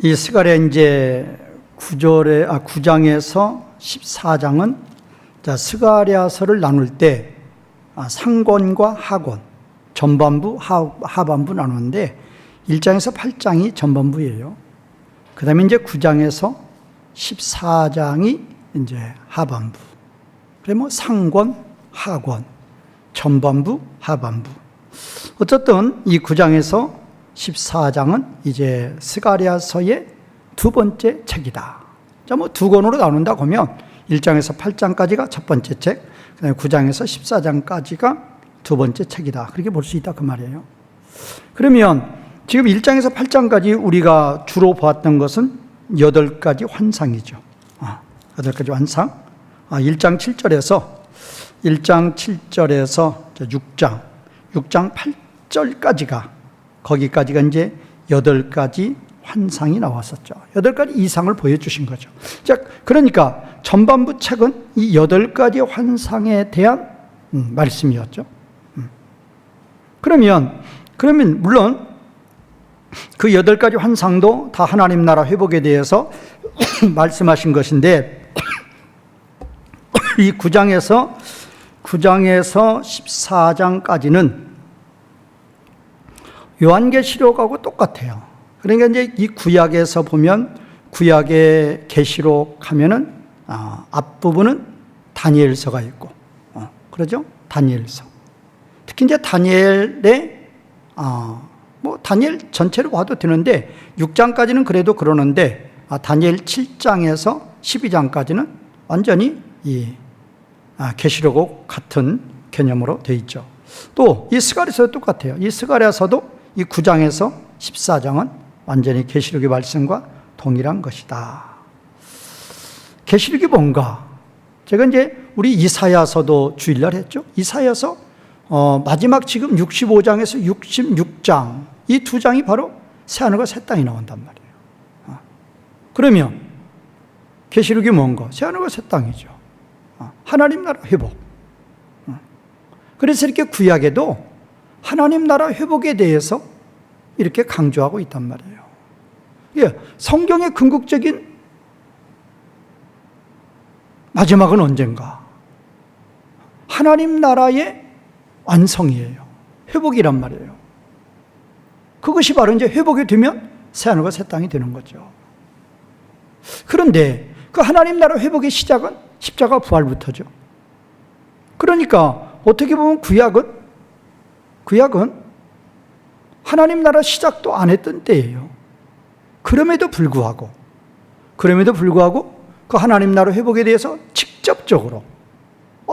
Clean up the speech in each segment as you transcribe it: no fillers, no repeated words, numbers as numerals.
이 스가랴 이제 9장에서 14장은 스가랴서를 나눌 때 상권과 하권, 전반부, 하반부 나누는데 1장에서 8장이 전반부예요. 그 다음에 이제 9장에서 14장이 이제 하반부. 그래 뭐 상권, 하권, 전반부, 하반부. 어쨌든 이 9장에서 14장은 이제 스가랴서의 두 번째 책이다. 자, 뭐 두 권으로 나눈다고 하면 1장에서 8장까지가 첫 번째 책, 그다음에 9장에서 14장까지가 두 번째 책이다. 그렇게 볼 수 있다 그 말이에요. 그러면 지금 1장에서 8장까지 우리가 주로 보았던 것은 8가지 환상이죠. 8가지 환상. 1장 7절에서 6장 8절까지가 거기까지가 이제 8가지 환상이 나왔었죠. 8가지 이상을 보여주신 거죠. 자, 그러니까 전반부 책은 이 8가지 환상에 대한 말씀이었죠. 그러면 물론 그 8가지 환상도 다 하나님 나라 회복에 대해서 말씀하신 것인데 이 9장에서 14장까지는 요한계시록하고 똑같아요. 그러니까 이제 이 구약에서 보면 구약의 계시록 하면은 앞부분은 다니엘서가 있고, 그러죠? 다니엘서. 특히 이제 다니엘의 뭐 다니엘 전체를 봐도 되는데 6장까지는 그래도 그러는데 다니엘 7장에서 12장까지는 완전히 이 계시록하고 같은 개념으로 되어 있죠. 또 이 스가랴서도 똑같아요. 이 스가랴서도 이 9장에서 14장은 완전히 계시록의 말씀과 동일한 것이다. 계시록이 뭔가? 제가 이제 우리 이사야서도 주일날 했죠. 이사야서 마지막 지금 65장에서 66장 이 두 장이 바로 새하늘과 새 땅이 나온단 말이에요. 그러면 계시록이 뭔가? 새하늘과 새 땅이죠. 하나님 나라 회복. 그래서 이렇게 구약에도 하나님 나라 회복에 대해서 이렇게 강조하고 있단 말이에요. 예, 성경의 궁극적인 마지막은 언젠가? 하나님 나라의 완성이에요. 회복이란 말이에요. 그것이 바로 이제 회복이 되면 새하늘과 새 땅이 되는 거죠. 그런데 그 하나님 나라 회복의 시작은 십자가 부활부터죠. 그러니까 어떻게 보면 구약은 하나님 나라 시작도 안 했던 때예요. 그럼에도 불구하고 그 하나님 나라 회복에 대해서 직접적으로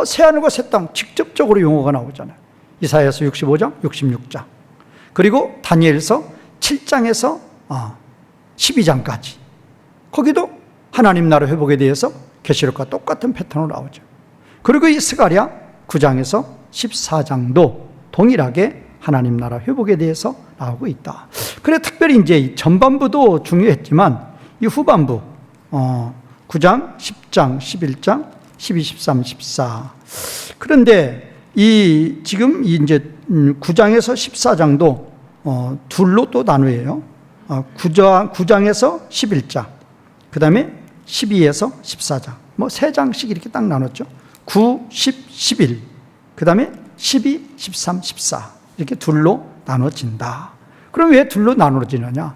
새하늘과 새 땅 직접적으로 용어가 나오잖아요. 이사야서 65장, 66장. 그리고 다니엘서 7장에서 12장까지. 거기도 하나님 나라 회복에 대해서 계시록과 똑같은 패턴으로 나오죠. 그리고 이 스가랴 9장에서 14장도 동일하게 하나님 나라 회복에 대해서 나오고 있다. 그래 특별히 이제 이 전반부도 중요했지만 이 후반부 9장, 10장, 11장, 12, 13, 14. 그런데 이 지금 이제 9장에서 14장도 둘로 또 나누어요. 9장에서 11장, 그 다음에 12에서 14장. 뭐 3장씩 이렇게 딱 나눴죠. 9, 10, 11. 그 다음에 12, 13, 14. 이렇게 둘로 나눠진다. 그럼 왜 둘로 나눠지느냐?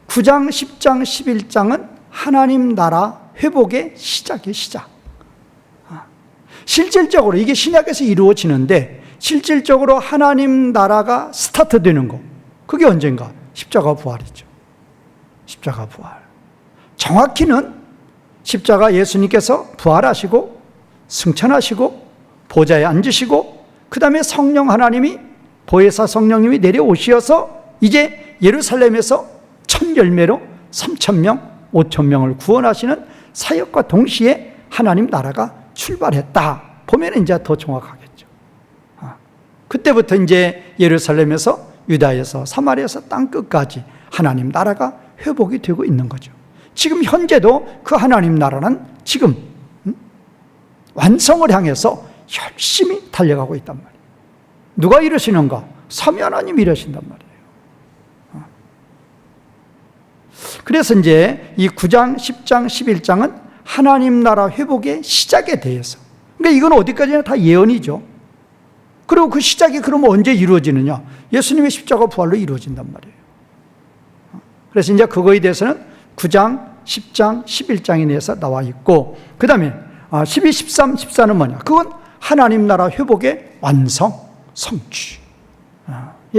9장, 10장, 11장은 하나님 나라 회복의 시작이에요, 시작. 실질적으로 이게 신약에서 이루어지는데 실질적으로 하나님 나라가 스타트되는 거. 그게 언젠가? 십자가 부활이죠. 십자가 부활. 정확히는 십자가 예수님께서 부활하시고 승천하시고 보좌에 앉으시고 그 다음에 성령 하나님이 보혜사 성령님이 내려오셔서 이제 예루살렘에서 첫 열매로 3,000명, 5,000명을 구원하시는 사역과 동시에 하나님 나라가 출발했다. 보면 이제 더 정확하겠죠. 그때부터 이제 예루살렘에서 유다에서 사마리아에서 땅 끝까지 하나님 나라가 회복이 되고 있는 거죠. 지금 현재도 그 하나님 나라는 지금 완성을 향해서 열심히 달려가고 있단 말이에요. 누가 이러시는가? 삼위 하나님이 이러신단 말이에요. 그래서 이제 이 9장, 10장, 11장은 하나님 나라 회복의 시작에 대해서. 그러니까 이건 어디까지나 다 예언이죠. 그리고 그 시작이 그러면 언제 이루어지느냐? 예수님의 십자가 부활로 이루어진단 말이에요. 그래서 이제 그거에 대해서는 9장, 10장, 11장에 대해서 나와 있고, 그 다음에 12, 13, 14는 뭐냐? 그건 하나님 나라 회복의 완성, 성취에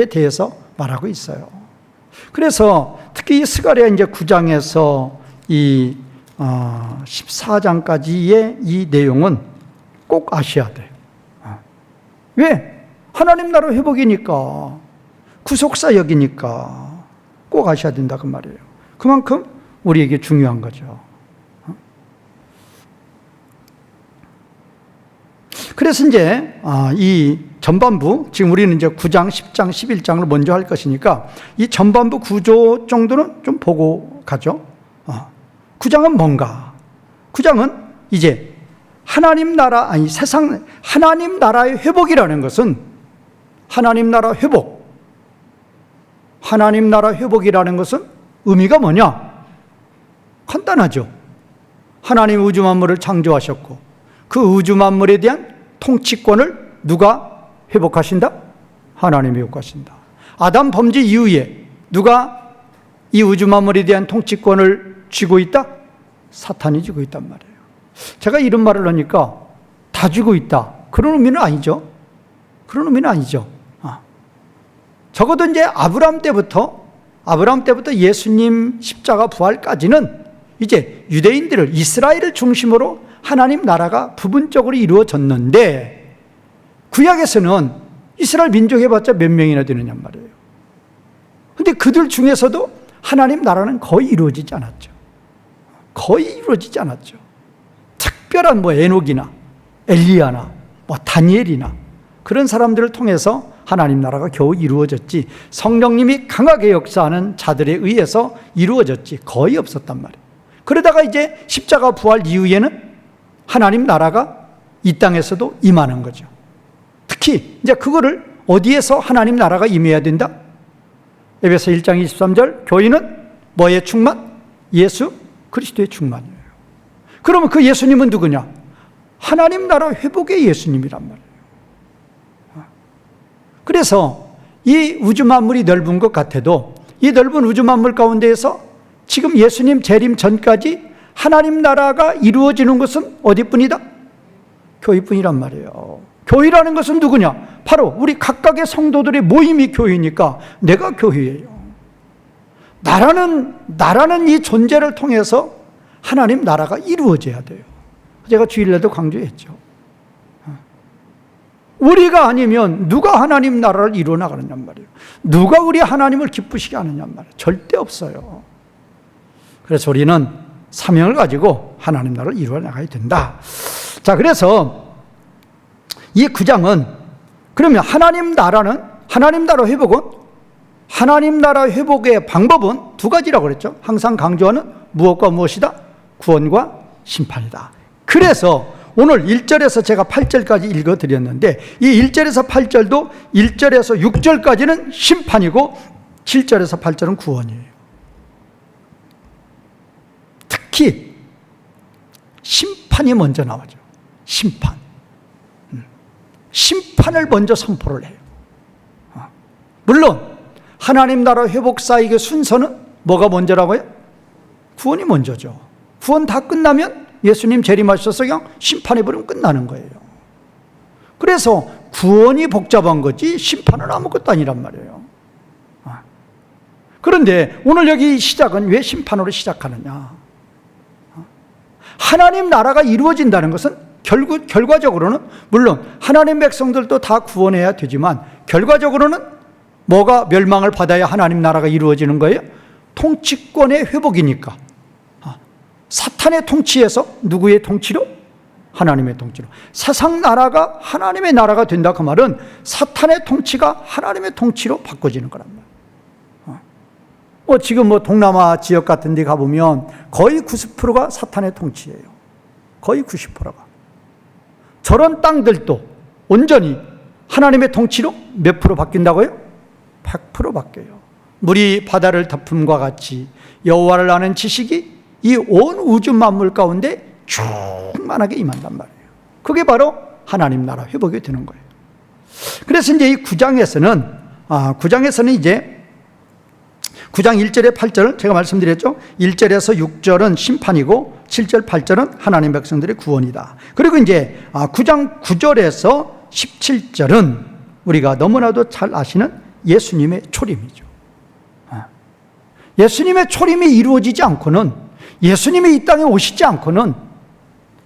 대해서 말하고 있어요. 그래서 특히 이 스가랴 이제 9장에서 이 14장까지의 이 내용은 꼭 아셔야 돼요. 왜? 하나님 나라 회복이니까, 구속사역이니까 꼭 아셔야 된다 그 말이에요. 그만큼 우리에게 중요한 거죠. 그래서 이제 이 전반부, 지금 우리는 이제 9장, 10장, 11장을 먼저 할 것이니까 이 전반부 구조 정도는 좀 보고 가죠. 9장은 뭔가? 9장은 이제 하나님 나라, 아니 세상, 하나님 나라의 회복이라는 것은 하나님 나라 회복. 하나님 나라 회복이라는 것은 의미가 뭐냐? 간단하죠. 하나님 우주 만물을 창조하셨고 그 우주 만물에 대한 통치권을 누가 회복하신다? 하나님이 회복하신다. 아담 범죄 이후에 누가 이 우주 만물에 대한 통치권을 쥐고 있다? 사탄이 쥐고 있단 말이에요. 제가 이런 말을 하니까 다 쥐고 있다. 그런 의미는 아니죠. 그런 의미는 아니죠. 적어도 이제 아브라함 때부터 예수님 십자가 부활까지는 이제 유대인들을, 이스라엘을 중심으로 하나님 나라가 부분적으로 이루어졌는데, 구약에서는 이스라엘 민족 해봤자 몇 명이나 되느냐 말이에요. 근데 그들 중에서도 하나님 나라는 거의 이루어지지 않았죠. 거의 이루어지지 않았죠. 특별한 에녹이나 엘리야나 다니엘이나 그런 사람들을 통해서 하나님 나라가 겨우 이루어졌지, 성령님이 강하게 역사하는 자들에 의해서 이루어졌지 거의 없었단 말이에요. 그러다가 이제 십자가 부활 이후에는 하나님 나라가 이 땅에서도 임하는 거죠. 특히 이제 그거를 어디에서 하나님 나라가 임해야 된다? 에베소 1장 23절, 교인은 뭐의 충만? 예수 그리스도의 충만이에요. 그러면 그 예수님은 누구냐? 하나님 나라 회복의 예수님이란 말이에요. 그래서 이 우주 만물이 넓은 것 같아도 이 넓은 우주 만물 가운데에서 지금 예수님 재림 전까지 하나님 나라가 이루어지는 것은 어디뿐이다? 교회뿐이란 말이에요. 교회라는 것은 누구냐? 바로 우리 각각의 성도들의 모임이 교회니까 내가 교회예요. 나라는 이 존재를 통해서 하나님 나라가 이루어져야 돼요. 제가 주일날도 강조했죠. 우리가 아니면 누가 하나님 나라를 이루어 나가느냔 말이에요. 누가 우리 하나님을 기쁘시게 하느냔 말이에요. 절대 없어요. 그래서 우리는 사명을 가지고 하나님 나라를 이루어 나가야 된다. 자, 그래서 이 9장은 그러면 하나님 나라 회복은, 하나님 나라 회복의 방법은 두 가지라고 그랬죠. 항상 강조하는 무엇과 무엇이다? 구원과 심판이다. 그래서 오늘 1절에서 제가 8절까지 읽어드렸는데 이 1절에서 8절도 1절에서 6절까지는 심판이고 7절에서 8절은 구원이에요. 특히 심판이 먼저 나오죠. 심판을 먼저 선포를 해요. 물론 하나님 나라 회복사역의 순서는 뭐가 먼저라고요? 구원이 먼저죠. 구원 다 끝나면 예수님 재림하셔서 그냥 심판해버리면 끝나는 거예요. 그래서 구원이 복잡한 거지 심판은 아무것도 아니란 말이에요. 그런데 오늘 여기 시작은 왜 심판으로 시작하느냐? 하나님 나라가 이루어진다는 것은 결과적으로는 물론 하나님 백성들도 다 구원해야 되지만 결과적으로는 뭐가 멸망을 받아야 하나님 나라가 이루어지는 거예요? 통치권의 회복이니까. 사탄의 통치에서 누구의 통치로? 하나님의 통치로. 세상 나라가 하나님의 나라가 된다 그 말은 사탄의 통치가 하나님의 통치로 바꿔지는 거란 말이에요. 지금 동남아 지역 같은 데 가보면 거의 90%가 사탄의 통치예요. 거의 90%가. 저런 땅들도 온전히 하나님의 통치로 몇 프로 바뀐다고요? 100% 바뀌어요. 물이 바다를 덮음과 같이 여호와를 아는 지식이 이 온 우주 만물 가운데 충만하게 임한단 말이에요. 그게 바로 하나님 나라 회복이 되는 거예요. 그래서 이제 이 9장에서는 이제 9장 1절에 8절은 제가 말씀드렸죠. 1절에서 6절은 심판이고 7절 8절은 하나님 백성들의 구원이다. 그리고 이제 9장 9절에서 17절은 우리가 너무나도 잘 아시는 예수님의 초림이죠. 예수님의 초림이 이루어지지 않고는, 예수님이 이 땅에 오시지 않고는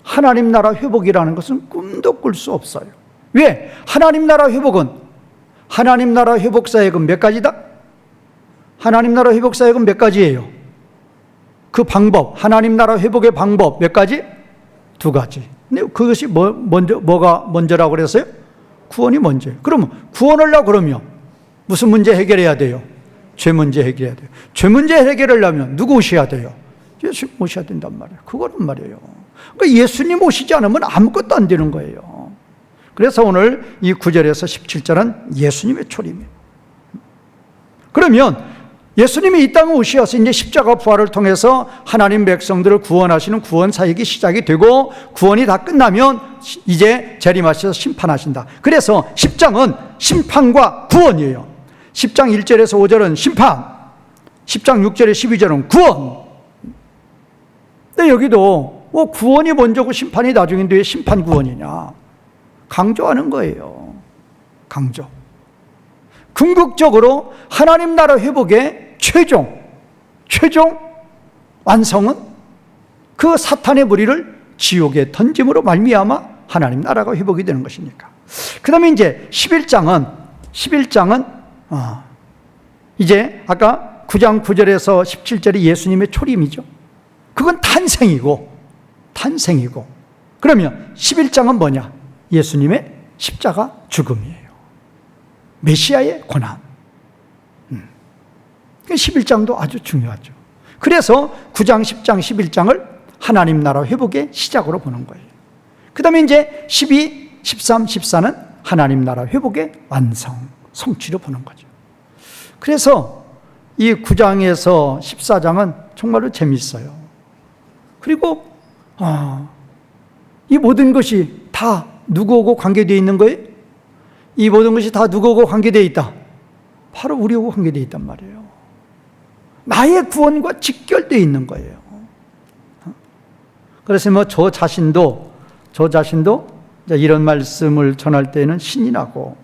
하나님 나라 회복이라는 것은 꿈도 꿀 수 없어요. 왜? 하나님 나라 회복은, 하나님 나라 회복 사역은 몇 가지다? 하나님 나라 회복 사역은 몇 가지예요? 그 방법, 하나님 나라 회복의 방법 몇 가지? 2가지. 근데 그것이 뭐가 먼저라고 그랬어요? 구원이 먼저예요. 그러면 구원을 하려고 그러면 무슨 문제 해결해야 돼요? 죄 문제 해결해야 돼요. 죄 문제 해결하려면 누구 오셔야 돼요? 예수님 오셔야 된단 말이에요. 그거란 말이에요. 그러니까 예수님 오시지 않으면 아무것도 안 되는 거예요. 그래서 오늘 이 9절에서 17절은 예수님의 초림이에요. 그러면 예수님이 이 땅에 오셔서 이제 십자가 부활을 통해서 하나님 백성들을 구원하시는 구원 사역이 시작이 되고, 구원이 다 끝나면 이제 재림하셔서 심판하신다. 그래서 10장은 심판과 구원이에요. 10장 1절에서 5절은 심판, 10장 6절에 12절은 구원. 근데 여기도 구원이 먼저고 심판이 나중인데 왜 심판 구원이냐? 강조하는 거예요. 강조. 궁극적으로 하나님 나라 회복의 최종 완성은 그 사탄의 무리를 지옥에 던짐으로 말미암아 하나님 나라가 회복이 되는 것이니까. 그 다음에 이제 11장은 이제 아까 9장 9절에서 17절이 예수님의 초림이죠. 그건 탄생이고, 그러면 11장은 뭐냐? 예수님의 십자가 죽음이에요. 메시아의 고난. 11장도 아주 중요하죠. 그래서 9장, 10장, 11장을 하나님 나라 회복의 시작으로 보는 거예요. 그 다음에 이제 12, 13, 14는 하나님 나라 회복의 완성, 성취로 보는 거죠. 그래서 이 9장에서 14장은 정말로 재밌어요. 그리고 이 모든 것이 다 누구하고 관계되어 있는 거예요? 이 모든 것이 다 누구하고 관계되어 있다? 바로 우리하고 관계되어 있단 말이에요. 나의 구원과 직결되어 있는 거예요. 그래서 저 자신도 이런 말씀을 전할 때에는 신이 나고,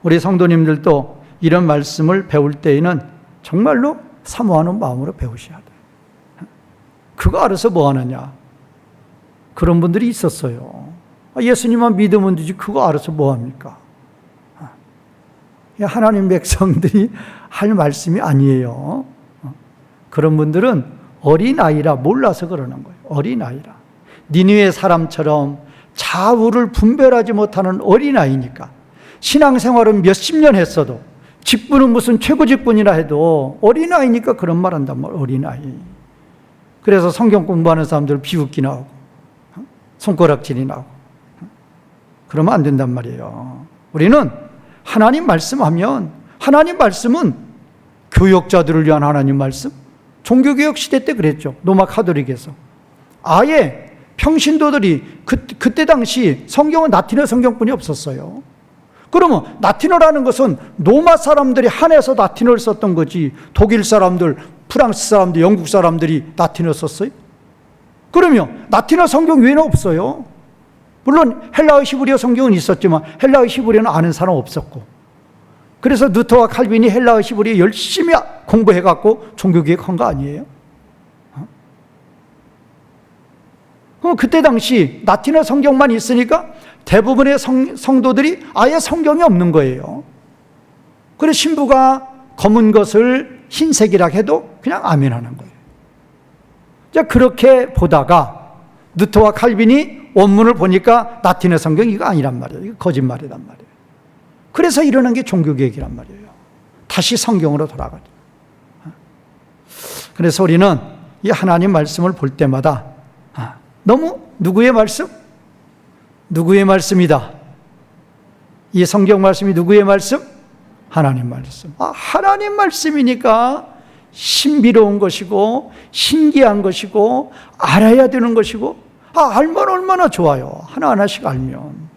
우리 성도님들도 이런 말씀을 배울 때에는 정말로 사모하는 마음으로 배우셔야 돼요. 그거 알아서 뭐 하느냐? 그런 분들이 있었어요. 예수님만 믿으면 되지 그거 알아서 뭐 합니까? 하나님 백성들이 할 말씀이 아니에요. 그런 분들은 어린아이라 몰라서 그러는 거예요. 어린아이라. 니느웨 사람처럼 좌우를 분별하지 못하는 어린아이니까. 신앙생활은 몇십 년 했어도, 직분은 무슨 최고 직분이라 해도 어린아이니까 그런 말 한단 말이에요. 어린아이. 그래서 성경 공부하는 사람들 비웃기 나오고 손가락질이 나오고 그러면 안 된단 말이에요. 우리는 하나님 말씀하면, 하나님 말씀은 교역자들을 위한 하나님 말씀, 종교개혁 시대 때 그랬죠. 로마 카톨릭에서 아예 평신도들이 그때 당시 성경은 라틴어 성경뿐이 없었어요. 그러면 라틴어라는 것은 로마 사람들이 한해서 라틴어를 썼던 거지, 독일 사람들, 프랑스 사람들, 영국 사람들이 라틴어 썼어요? 그러면 라틴어 성경 외에는 없어요. 물론 헬라어 히브리어 성경은 있었지만 헬라어 히브리어는 아는 사람 없었고, 그래서 루터와 칼빈이 헬라어 히브리어 열심히 공부해갖고 종교개혁한 거 아니에요? 그때 당시 라틴어 성경만 있으니까 대부분의 성도들이 아예 성경이 없는 거예요. 그래서 신부가 검은 것을 흰색이라 해도 그냥 아멘하는 거예요. 자, 그렇게 보다가 루터와 칼빈이 원문을 보니까 라틴어 성경이 이거 아니란 말이에요. 이거 거짓말이란 말이에요. 그래서 일어난 게 종교개혁이란 말이에요. 다시 성경으로 돌아가죠. 그래서 우리는 이 하나님 말씀을 볼 때마다 너무 누구의 말씀? 누구의 말씀이다. 이 성경 말씀이 누구의 말씀? 하나님 말씀. 하나님 말씀이니까 신비로운 것이고 신기한 것이고 알아야 되는 것이고 알면 얼마나 좋아요. 하나하나씩 알면.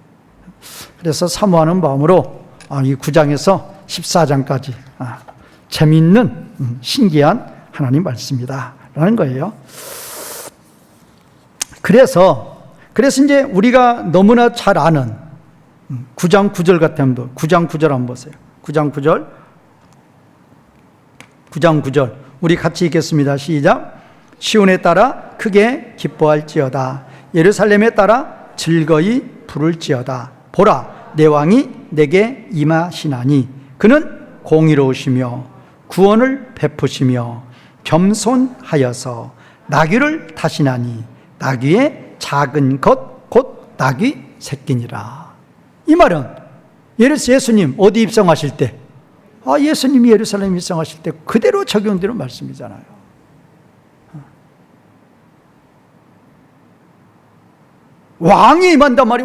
그래서 사모하는 마음으로 이 9장에서 14장까지 재미있는 신기한 하나님 말씀이다 라는 거예요. 그래서 이제 우리가 너무나 잘 아는 9장 9절 같은 분, 9장 9절 한번 보세요. 9장 9절 우리 같이 읽겠습니다. 시작. 시온에 따라 크게 기뻐할지어다. 예루살렘에 따라 즐거이 부를지어다. 보라, 내 왕이 내게 임하시나니 그는 공의로우시며 구원을 베푸시며 겸손하여서 나귀를 타시나니 나귀의 작은 것 곧 나귀 새끼니라. 이 말은 예수님 어디 입성하실 때 예수님이 예루살렘 입성하실 때 그대로 적용되는 말씀이잖아요. 왕이 임한단 말이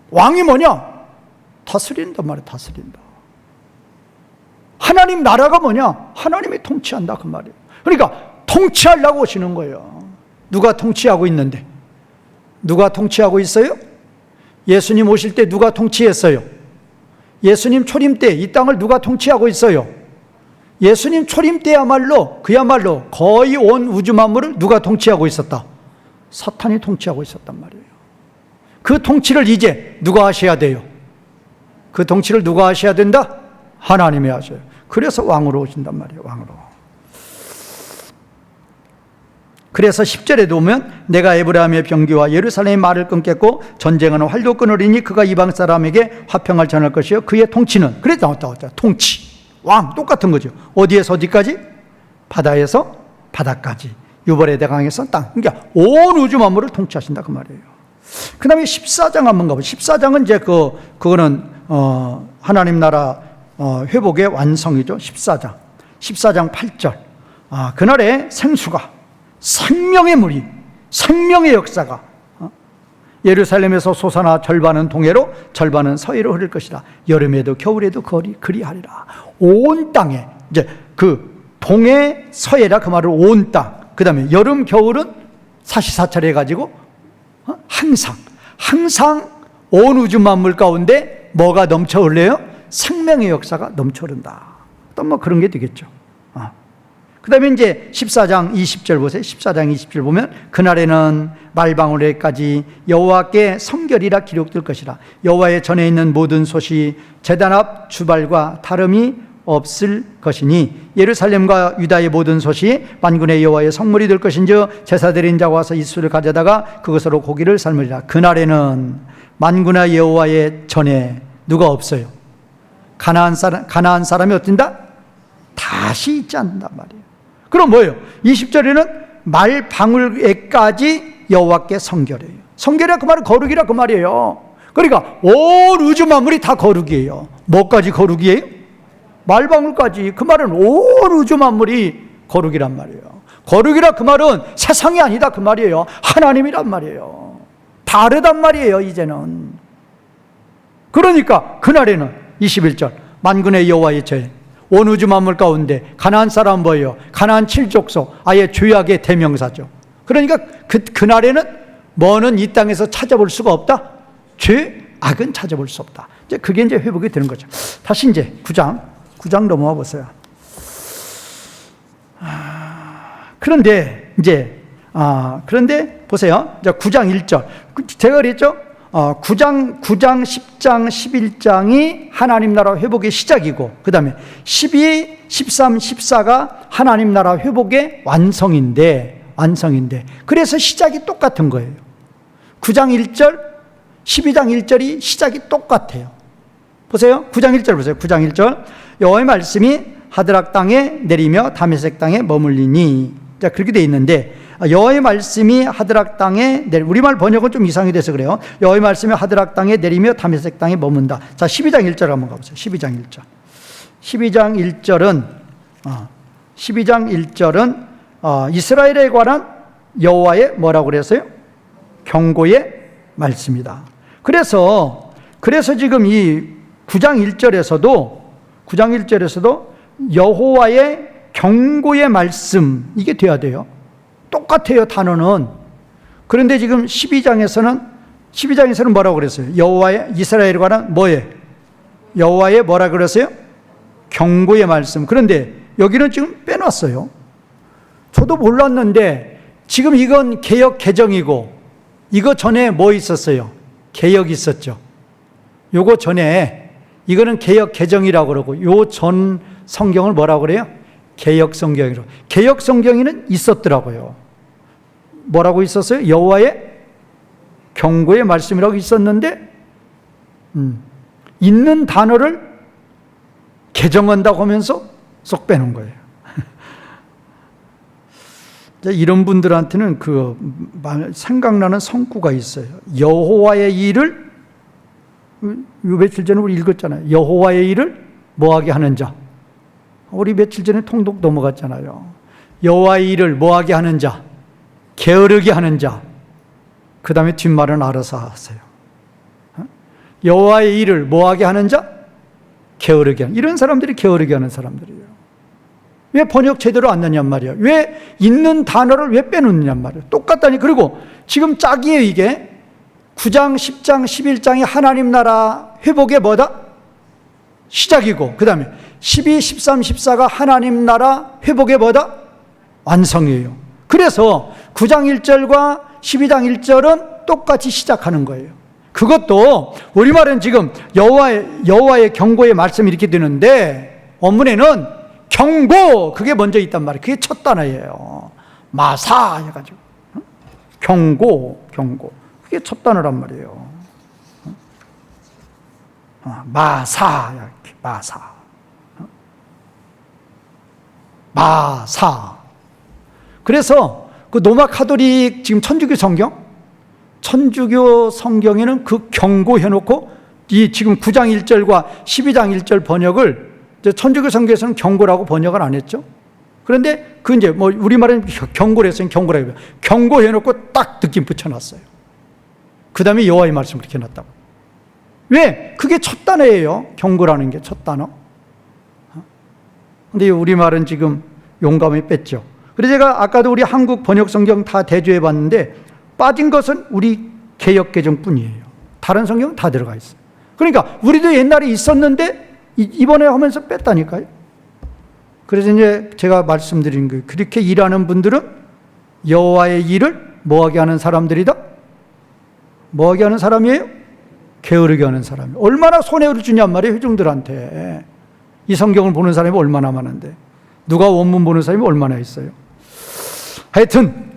왕이 뭐냐? 다스린단 말이야. 다스린다. 하나님 나라가 뭐냐? 하나님이 통치한다 그 말이에요. 그러니까 통치하려고 오시는 거예요. 누가 통치하고 있는데? 누가 통치하고 있어요? 예수님 오실 때 누가 통치했어요? 예수님 초림 때 이 땅을 누가 통치하고 있어요? 예수님 초림 때야말로 그야말로 거의 온 우주 만물을 누가 통치하고 있었다? 사탄이 통치하고 있었단 말이에요. 그 통치를 이제 누가 하셔야 돼요? 그 통치를 누가 하셔야 된다? 하나님이 하셔요. 그래서 왕으로 오신단 말이에요. 왕으로. 그래서 10절에 보면 내가 에브라임의 병기와 예루살렘의 말을 끊겠고 전쟁하는 활도 끊으리니 그가 이방 사람에게 화평을 전할 것이요 그의 통치는 그래서 통치 왕 똑같은 거죠. 어디에서 어디까지? 바다에서 바다까지, 유벌의 대강에서 땅. 그러니까 온 우주 만물을 통치하신다 그 말이에요. 그 다음에 14장 한번 가보죠. 14장은 이제 그거는 하나님 나라 회복의 완성이죠. 14장 8절. 그날에 생수가 생명의 물이, 생명의 역사가 예루살렘에서 솟아나 절반은 동해로 절반은 서해로 흐를 것이라. 여름에도 겨울에도 그리하리라. 온 땅에 이제 그 동해 서해라 그 말을 온 땅. 그 다음에 여름 겨울은 사시사철 해가지고 항상 온 우주 만물 가운데 뭐가 넘쳐 흘러요? 생명의 역사가 넘쳐 흐른다. 또 뭐 그런 게 되겠죠. 그 다음에 이제 14장 20절 보세요. 14장 20절 보면 그날에는 말방울에까지 여호와께 성결이라 기록될 것이라. 여호와의 전에 있는 모든 솥이 제단 앞 주발과 다름이 없을 것이니 예루살렘과 유다의 모든 솥이 만군의 여호와의 성물이 될 것인즉 제사드린 자가 와서 이 숯을 가져다가 그것으로 고기를 삶으리라. 그날에는 만군의 여호와의 전에 누가 없어요? 가나안 사람이 어떤다? 다시 있지 않는단 말이에요. 그럼 뭐예요? 20절에는 말방울에까지 여호와께 성결해요. 성결이라 그 말은 거룩이라 그 말이에요. 그러니까 온 우주 만물이 다 거룩이에요. 뭐까지 거룩이에요? 말방울까지. 그 말은 온 우주 만물이 거룩이란 말이에요. 거룩이라 그 말은 세상이 아니다 그 말이에요. 하나님이란 말이에요. 다르단 말이에요 이제는. 그러니까 그날에는 21절 만군의 여호와의 제 온 우주 만물 가운데 가나안 사람 뭐예요? 가나안 7족속 아예 죄악의 대명사죠. 그러니까 그날에는 뭐는 이 땅에서 찾아볼 수가 없다? 죄악은 찾아볼 수 없다. 이제 그게 이제 회복이 되는 거죠. 다시 이제 9장 넘어와 보세요. 그런데 보세요. 이제 9장 1절. 제가 그랬죠? 9장, 10장, 11장이 하나님 나라 회복의 시작이고 그 다음에 12, 13, 14가 하나님 나라 회복의 완성인데 그래서 시작이 똑같은 거예요. 9장 1절, 12장 1절이 시작이 똑같아요. 보세요. 9장 1절 보세요. 9장 1절 여호와의 말씀이 하드락 땅에 내리며 다메섹 땅에 머물리니. 자, 그렇게 돼 있는데 여호와의 말씀이 하드락 땅에 우리말 번역은 좀 이상이 돼서 그래요. 여호와의 말씀이 하드락 땅에 내리며 다메섹 땅에 머문다. 자, 12장 1절 한번 가보세요. 12장 1절. 12장 1절은 이스라엘에 관한 여호와의 뭐라고 그랬어요? 경고의 말씀이다. 그래서 지금 이 9장 1절에서도 9장 1절에서도 여호와의 경고의 말씀, 이게 돼야 돼요. 똑같아요, 단어는. 그런데 지금 12장에서는 뭐라고 그랬어요? 여호와의, 이스라엘에 관한 뭐에? 여호와의 뭐라 그랬어요? 경고의 말씀. 그런데 여기는 지금 빼놨어요. 저도 몰랐는데 지금 이건 개역 개정이고, 이거 전에 뭐 있었어요? 개역이 있었죠. 요거 전에 이거는 개역 개정이라고 그러고, 요 전 성경을 뭐라고 그래요? 개역 성경이라고. 개역 성경에는 있었더라고요. 뭐라고 있었어요? 여호와의 경고의 말씀이라고 있었는데, 있는 단어를 개정한다고 하면서 쏙 빼놓은 거예요. 이런 분들한테는 생각나는 성구가 있어요. 여호와의 일을, 며칠 전에 우리 읽었잖아요. 여호와의 일을 뭐하게 하는 자. 우리 며칠 전에 통독 넘어갔잖아요. 여호와의 일을 뭐하게 하는 자, 게으르게 하는 자. 그 다음에 뒷말은 알아서 하세요. 여호와의 일을 뭐하게 하는 자, 게으르게 하는. 이런 사람들이 게으르게 하는 사람들이에요. 왜 번역 제대로 안 나냔 말이에요. 왜 있는 단어를 왜 빼놓느냔 말이에요. 똑같다니. 그리고 지금 짝이에요, 이게. 9장, 10장, 11장이 하나님 나라 회복의 뭐다? 시작이고, 그 다음에 12, 13, 14가 하나님 나라 회복의 뭐다? 완성이에요. 그래서 9장 1절과 12장 1절은 똑같이 시작하는 거예요. 그것도 우리말은 지금 여호와의 경고의 말씀이 이렇게 되는데, 원문에는 경고, 그게 먼저 있단 말이에요. 그게 첫 단어예요. 마사 해가지고 경고. 그게 첫 단어란 말이에요. 마사. 그래서 그 로마 카톨릭 지금 천주교 성경에는 그 경고해놓고, 이 지금 9장 1절과 12장 1절 번역을 천주교 성경에서는 경고라고 번역을 안 했죠. 그런데 그 이제 뭐 우리말은 경고를 했어요. 경고해놓고 딱 느낌 붙여놨어요. 그 다음에 여호와의 말씀을 이렇게 해놨다고. 왜? 그게 첫 단어예요. 경고라는 게 첫 단어. 근데 우리말은 지금 용감히 뺐죠. 그래서 제가 아까도 우리 한국 번역 성경 다 대조해 봤는데, 빠진 것은 우리 개역 개정 뿐이에요. 다른 성경은 다 들어가 있어요. 그러니까 우리도 옛날에 있었는데 이번에 하면서 뺐다니까요. 그래서 이제 제가 말씀드린 거예요. 그렇게 일하는 분들은 여호와의 일을 뭐하게 하는 사람들이다? 뭐하게 하는 사람이에요? 게으르게 하는 사람이에요. 얼마나 손해를 주냔 말이에요, 회중들한테. 이 성경을 보는 사람이 얼마나 많은데, 누가 원문 보는 사람이 얼마나 있어요. 하여튼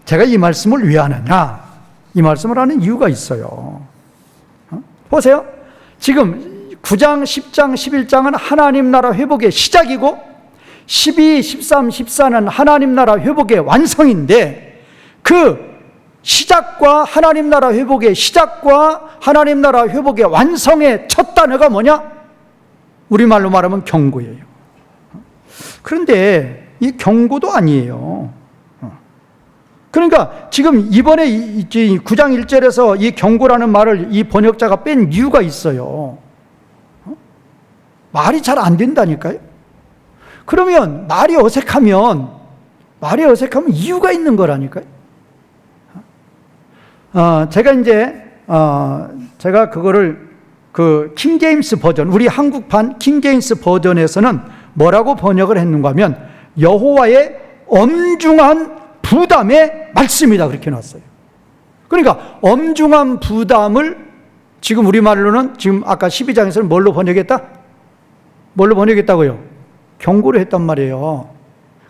제가 이 말씀을 왜 하느냐, 이 말씀을 하는 이유가 있어요. 보세요. 지금 9장, 10장, 11장은 하나님 나라 회복의 시작이고, 12, 13, 14는 하나님 나라 회복의 완성인데, 그 시작과 하나님 나라 회복의 시작과 하나님 나라 회복의 완성의 첫 단어가 뭐냐? 우리말로 말하면 경고예요. 그런데 이 경고도 아니에요. 그러니까 지금 이번에 9장 1절에서 이 경고라는 말을 이 번역자가 뺀 이유가 있어요. 말이 잘 안 된다니까요. 그러면 말이 어색하면 이유가 있는 거라니까요. 제가 그거를 킹 제임스 버전, 우리 한국판 킹 제임스 버전에서는 뭐라고 번역을 했는가 하면, 여호와의 엄중한 부담의 말씀이다, 그렇게 해놨어요. 그러니까 엄중한 부담을 지금 우리말로는 지금 아까 12장에서는 뭘로 번역했다고요? 경고를 했단 말이에요.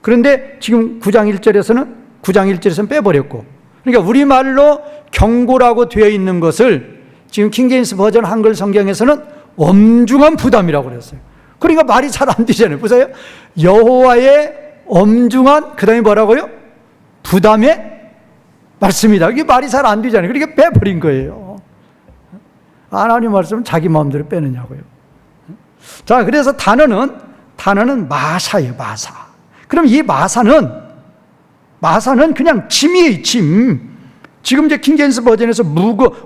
그런데 지금 9장 1절에서는 빼버렸고, 그러니까 우리말로 경고라고 되어 있는 것을 지금 킹제임스 버전 한글 성경에서는 엄중한 부담이라고 그랬어요. 그러니까 말이 잘 안 되잖아요. 보세요. 여호와의 엄중한, 그 다음에 뭐라고요? 부담의 말씀이다. 이게 말이 잘 안 되잖아요. 그러니까 빼버린 거예요. 하나님 말씀은 자기 마음대로 빼느냐고요. 자, 그래서 단어는 마사예요, 마사. 그럼 이 마사는 그냥 짐이에요, 짐. 지금 이제 킹제임스 버전에서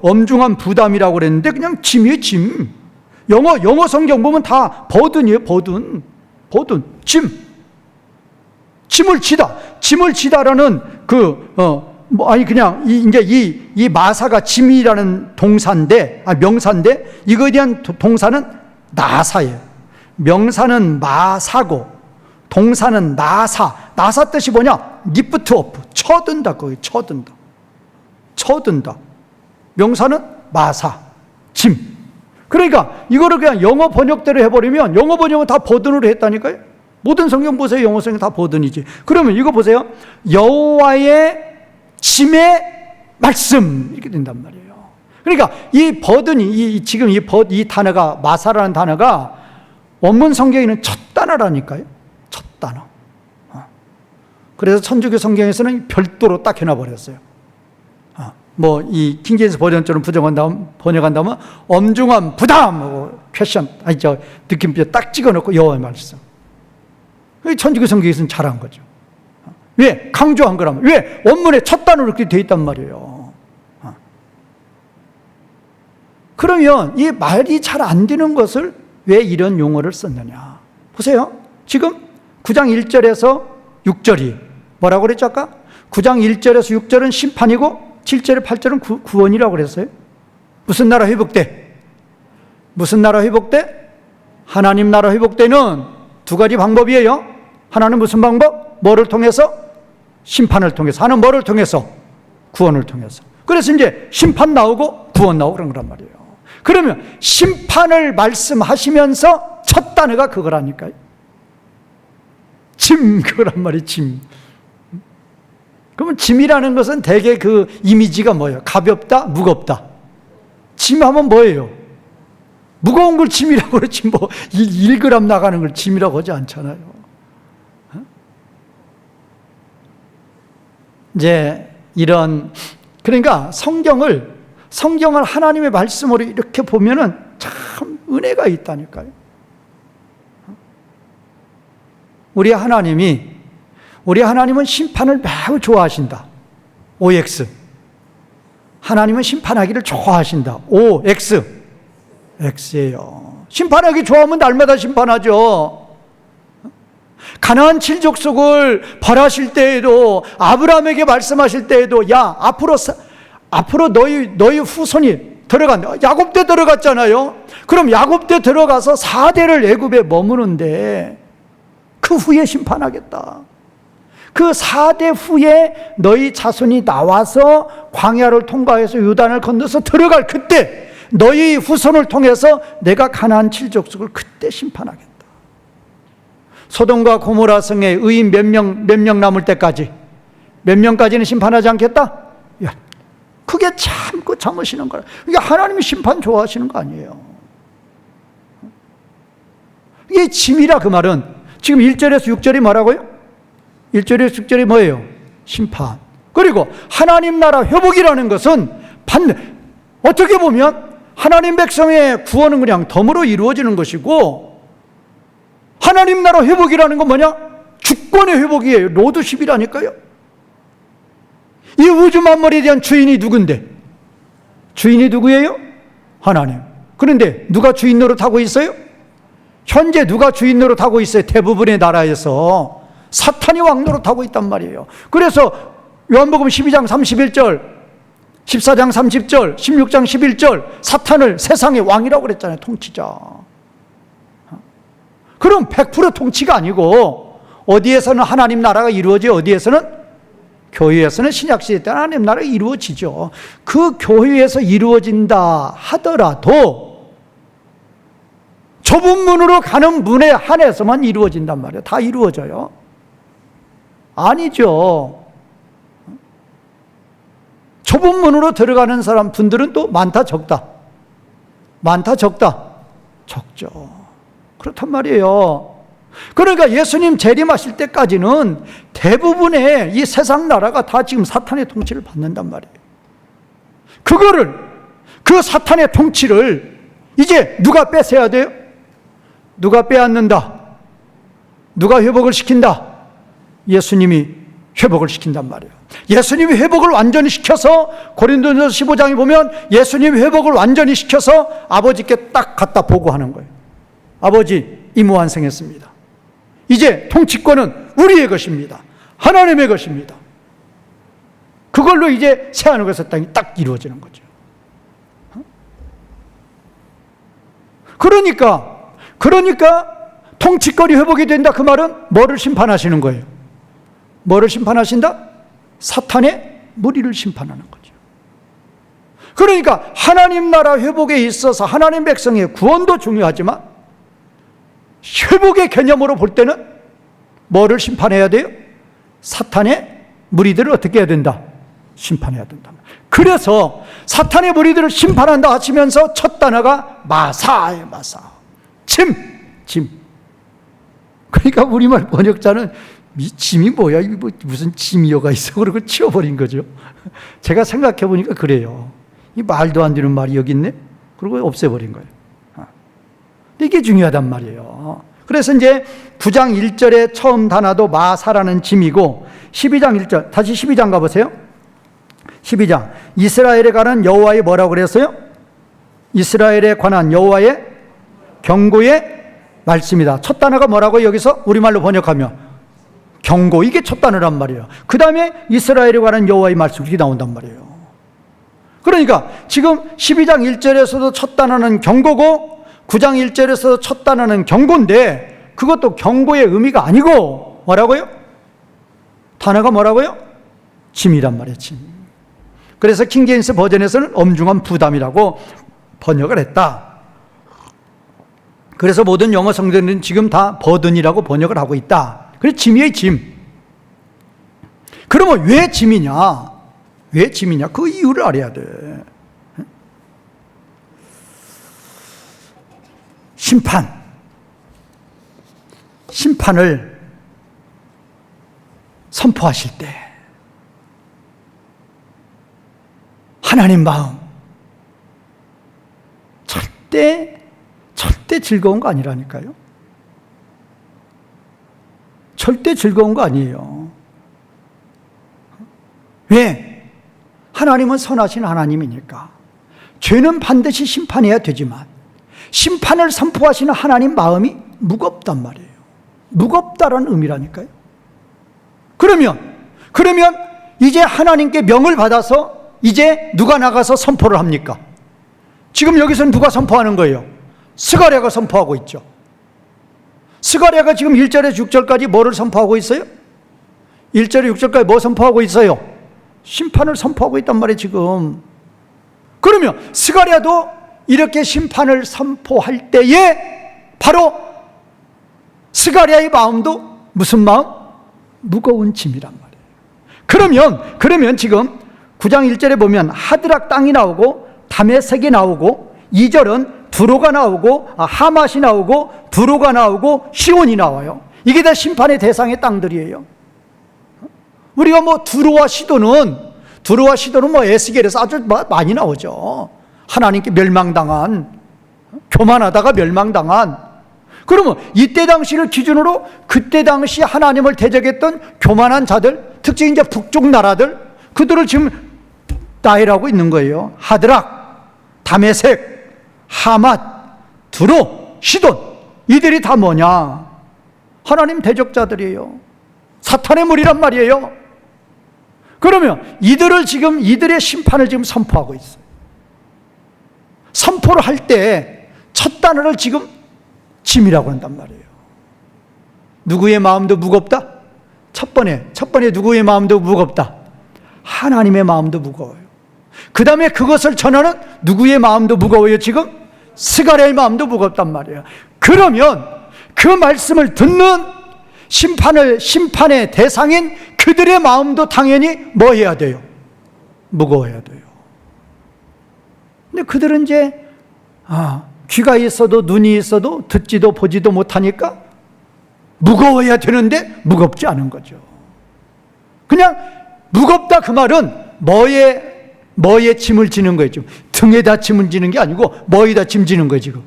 엄중한 부담이라고 그랬는데 그냥 짐이에요, 짐. 영어 성경 보면 다 버든이에요. 버든. 짐을 지다라는 이 마사가 짐이라는 명사인데 이거에 대한 동사는 나사예요. 명사는 마사고 동사는 나사. 나사 뜻이 뭐냐? 리프트 오프. 쳐든다. 쳐든다. 명사는 마사. 짐. 그러니까 이거를 그냥 영어 번역대로 해버리면 영어 번역은 다 버든으로 했다니까요. 모든 성경 보세요. 영어 성경 다 버든이지. 그러면 이거 보세요. 여호와의 짐의 말씀 이렇게 된단 말이에요. 그러니까 이 버든이 지금 이 단어가 마사라는 단어가 원문 성경에는 첫 단어라니까요. 첫 단어. 그래서 천주교 성경에서는 별도로 딱 해놔버렸어요. 이 킹제임스 버전처럼 번역한다면 엄중한 부담, 퀘션, 느낌표 딱 찍어놓고 여호와의 말씀. 천주교 성경에서는 잘한 거죠. 왜? 강조한 거라면. 왜? 원문에 첫 단어로 이렇게 돼 있단 말이에요. 그러면 이 말이 잘 안 되는 것을 왜 이런 용어를 썼느냐. 보세요. 지금 9장 1절에서 6절이 뭐라고 그랬죠 아까? 9장 1절에서 6절은 심판이고 7절에 8절은 구원이라고 그랬어요. 무슨 나라 회복돼? 무슨 나라 회복돼? 하나님 나라 회복되는 두 가지 방법이에요. 하나는 무슨 방법? 뭐를 통해서? 심판을 통해서. 하나는 뭐를 통해서? 구원을 통해서. 그래서 이제 심판 나오고 구원 나오고 그런 거란 말이에요. 그러면 심판을 말씀하시면서 첫 단어가 그거라니까요. 짐, 그거란 말이에요. 짐. 그러면 짐이라는 것은 대개 그 이미지가 뭐예요? 가볍다, 무겁다. 짐하면 뭐예요? 무거운 걸 짐이라고 그러지 1g 나가는 걸 짐이라고 하지 않잖아요. 이제 그러니까 성경을 하나님의 말씀으로 이렇게 보면은 참 은혜가 있다니까요. 우리 하나님은 심판을 매우 좋아하신다. OX. 하나님은 심판하기를 좋아하신다. OX. X예요. 심판하기 좋아하면 날마다 심판하죠. 가나안 7족속을 벌하실 때에도 아브라함에게 말씀하실 때에도 야 앞으로 너희 후손이 들어간다. 야곱 때 들어갔잖아요. 그럼 야곱 때 들어가서 4대를 애굽에 머무는데 그 후에 심판하겠다. 그 4대 후에 너희 자손이 나와서 광야를 통과해서 요단을 건너서 들어갈 그때 너희 후손을 통해서 내가 가나안 7족속을 그때 심판하겠다. 소돔과 고모라 성에 의인 몇 명 남을 때까지 몇 명까지는 심판하지 않겠다? 야, 그게 참고 참으시는 거야. 이게 하나님이 심판 좋아하시는 거 아니에요. 이게 짐이라 그 말은 지금 1절에서 6절이 뭐라고요? 1절에서 6절이 뭐예요? 심판. 그리고 하나님 나라 회복이라는 것은 어떻게 보면 하나님 백성의 구원은 그냥 덤으로 이루어지는 것이고 하나님 나라 회복이라는 건 뭐냐? 주권의 회복이에요. 로드십이라니까요. 이 우주 만물에 대한 주인이 누군데? 주인이 누구예요? 하나님. 그런데 누가 주인 노릇하고 있어요? 현재 누가 주인 노릇하고 있어요? 대부분의 나라에서 사탄이 왕 노릇하고 있단 말이에요. 그래서 요한복음 12장 31절, 14장 30절, 16장 11절 사탄을 세상의 왕이라고 그랬잖아요. 통치자. 그럼 100% 통치가 아니고 어디에서는 하나님 나라가 이루어져 어디에서는 교회에서는 신약시대 때 하나님 나라가 이루어지죠. 그 교회에서 이루어진다 하더라도 좁은 문으로 가는 문에 한해서만 이루어진단 말이에요. 다 이루어져요? 아니죠. 좁은 문으로 들어가는 분들은 또 많다 적다? 많다 적다? 적죠. 그렇단 말이에요. 그러니까 예수님 재림하실 때까지는 대부분의 이 세상 나라가 다 지금 사탄의 통치를 받는단 말이에요. 그 사탄의 통치를 이제 누가 뺏어야 돼요? 누가 빼앗는다? 누가 회복을 시킨다? 예수님이 회복을 시킨단 말이에요. 예수님이 회복을 완전히 시켜서 고린도전서 15장에 보면 예수님이 회복을 완전히 시켜서 아버지께 딱 갖다 보고하는 거예요. 아버지, 임무완성했습니다. 이제 통치권은 우리의 것입니다. 하나님의 것입니다. 그걸로 이제 새하늘과 새 땅이 딱 이루어지는 거죠. 그러니까 통치권이 회복이 된다. 그 말은 뭐를 심판하시는 거예요? 뭐를 심판하신다? 사탄의 무리를 심판하는 거죠. 그러니까 하나님 나라 회복에 있어서 하나님 백성의 구원도 중요하지만 회복의 개념으로 볼 때는 뭐를 심판해야 돼요? 사탄의 무리들을 어떻게 해야 된다? 심판해야 된다. 그래서 사탄의 무리들을 심판한다 하시면서 첫 단어가 마사예요. 마사. 짐. 그러니까 우리말 번역자는 이 짐이 뭐야? 이게 무슨 짐이어가 있어? 그러고 치워버린 거죠. 제가 생각해 보니까 그래요. 이 말도 안 되는 말이 여기 있네? 그리고 없애버린 거예요. 이게 중요하단 말이에요. 그래서 이제 9장 1절에 처음 단어도 마사라는 짐이고 12장 1절, 다시 12장 가보세요. 12장, 이스라엘에 관한 여호와의 뭐라고 그랬어요? 이스라엘에 관한 여호와의 경고의 말씀이다. 첫 단어가 뭐라고 여기서 우리말로 번역하면 경고, 이게 첫 단어란 말이에요. 그 다음에 이스라엘에 관한 여호와의 말씀, 이렇게 나온단 말이에요. 그러니까 지금 12장 1절에서도 첫 단어는 경고고 9장 1절에서도 첫 단어는 경고인데 그것도 경고의 의미가 아니고 뭐라고요? 단어가 뭐라고요? 짐이란 말이에요. 짐. 그래서 킹제임스 버전에서는 엄중한 부담이라고 번역을 했다. 그래서 모든 영어 성경들은 지금 다 버든이라고 번역을 하고 있다. 그래서 짐이에요, 짐. 그러면 왜 짐이냐? 왜 짐이냐? 그 이유를 알아야 돼. 심판을 선포하실 때 하나님 마음 절대 즐거운 거 아니라니까요. 절대 즐거운 거 아니에요. 왜? 하나님은 선하신 하나님이니까 죄는 반드시 심판해야 되지만 심판을 선포하시는 하나님 마음이 무겁단 말이에요. 무겁다라는 의미라니까요. 그러면 이제 하나님께 명을 받아서 이제 누가 나가서 선포를 합니까? 지금 여기서는 누가 선포하는 거예요? 스가랴가 선포하고 있죠. 스가랴가 지금 1절에서 6절까지 뭐를 선포하고 있어요? 1절에 6절까지 뭐 선포하고 있어요? 심판을 선포하고 있단 말이에요, 지금. 그러면 스가랴도 이렇게 심판을 선포할 때에 바로 스가랴의 마음도 무슨 마음? 무거운 짐이란 말이에요. 그러면 지금 9장 1절에 보면 하드락 땅이 나오고 다메섹이 나오고 2절은 두로가 나오고 하맛이 나오고 두로가 나오고 시온이 나와요. 이게 다 심판의 대상의 땅들이에요. 우리가 뭐 두로와 시돈은 뭐 에스겔에서 아주 많이 나오죠. 하나님께 멸망당한, 교만하다가 멸망당한. 그러면 이때 당시를 기준으로 그때 당시 하나님을 대적했던 교만한 자들, 특히 이제 북쪽 나라들, 그들을 지금 나열하고 있는 거예요. 하드락, 다메섹, 하맛, 두로, 시돈, 이들이 다 뭐냐? 하나님 대적자들이에요. 사탄의 무리란 말이에요. 그러면 이들의 심판을 지금 선포하고 있어요. 선포를 할 때 첫 단어를 지금 짐이라고 한단 말이에요. 누구의 마음도 무겁다? 첫 번에 누구의 마음도 무겁다? 하나님의 마음도 무거워요. 그 다음에 그것을 전하는 누구의 마음도 무거워요, 지금? 스가랴의 마음도 무겁단 말이에요. 그러면 그 말씀을 듣는 심판의 대상인 그들의 마음도 당연히 뭐 해야 돼요? 무거워야 돼요. 근데 그들은 이제 귀가 있어도 눈이 있어도 듣지도 보지도 못하니까 무거워야 되는데 무겁지 않은 거죠. 그냥 무겁다 그 말은 뭐에 짐을 지는 거예요, 지금. 등에다 짐을 지는 게 아니고 뭐에다 짐 지는 거예요, 지금.